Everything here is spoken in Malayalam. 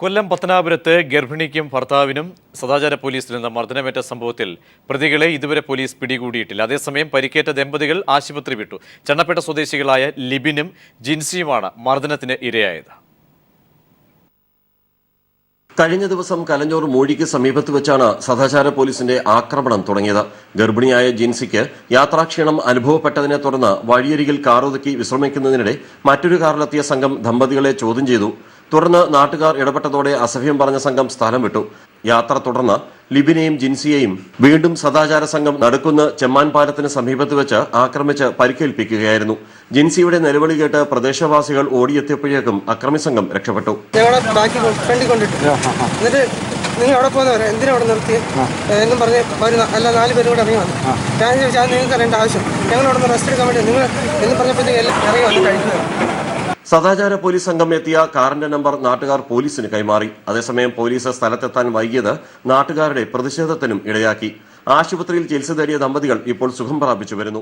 കൊല്ലം പത്തനാപുരത്ത് ഗർഭിണിക്കും ഭർത്താവിനും സദാചാര പോലീസിൽ നിന്ന് മർദ്ദനമേറ്റ സംഭവത്തിൽ പ്രതികളെ ഇതുവരെ പോലീസ് പിടികൂടിയിട്ടില്ല. അതേസമയം പരിക്കേറ്റ ദമ്പതികൾ ആശുപത്രി വിട്ടു. ചണ്ണപ്പേട്ട സ്വദേശികളായ ലിബിനും ജിൻസിയുമാണ് മർദ്ദനത്തിന് ഇരയായത്. കഴിഞ്ഞ ദിവസം കലഞ്ഞൂർ മൂഴിക്ക് സമീപത്ത് വെച്ചാണ് സദാചാര പോലീസിന്റെ ആക്രമണം തുടങ്ങിയത്. ഗർഭിണിയായ ജിൻസിക്ക് യാത്രാക്ഷീണം അനുഭവപ്പെട്ടതിനെ തുടർന്ന് വഴിയരികിൽ കാറൊതുക്കി വിശ്രമിക്കുന്നതിനിടെ മറ്റൊരു കാറിലെത്തിയ സംഘം ദമ്പതികളെ ചോദ്യം ചെയ്തു. തുടർന്ന് നാട്ടുകാർ ഇടപെട്ടതോടെ അസഭ്യം പറഞ്ഞ സംഘം സ്ഥലം വിട്ടു. യാത്ര തുടർന്ന് ലിബിനെയും ജിൻസിയെയും വീണ്ടും സദാചാര സംഘം നടുക്കുന്ന് ചെമ്മാൻ പാലത്തിന് സമീപത്ത് വെച്ച് ആക്രമിച്ച് പരിക്കേൽപ്പിക്കുകയായിരുന്നു. ജിൻസിയുടെ നിലവിളി കേട്ട് പ്രദേശവാസികൾ ഓടിയെത്തിയപ്പോഴേക്കും അക്രമി സംഘം രക്ഷപ്പെട്ടു. നിങ്ങൾ അവിടെ പോകുന്നവരെ എന്തിനാ അവിടെ നിർത്തി എന്നും പറഞ്ഞ് എല്ലാ 4 പേരും കൂടെ ഇറങ്ങി വന്നു. ഞാൻ ചോദിച്ചാൽ നിങ്ങൾക്ക് അറിയേണ്ട ആവശ്യം, ഞങ്ങൾ അവിടെ നിന്ന് റെസ്റ്റ് എടുക്കാൻ വേണ്ടി നിങ്ങൾ എന്ന് പറഞ്ഞപ്പോഴത്തേക്ക് എല്ലാം ഇറങ്ങി വന്ന് കഴിക്കുന്നത്. സദാചാര പോലീസ് സംഘം എത്തിയ കാറിന്റെ നമ്പർ നാട്ടുകാർ പോലീസിന് കൈമാറി. അതേസമയം പോലീസ് സ്ഥലത്തെത്താൻ വൈകിയത് നാട്ടുകാരുടെ പ്രതിഷേധത്തിനും ഇടയാക്കി. ആശുപത്രിയിൽ ചികിത്സ തേടിയ ദമ്പതികൾ ഇപ്പോൾ സുഖം പ്രാപിച്ചു വരുന്നു.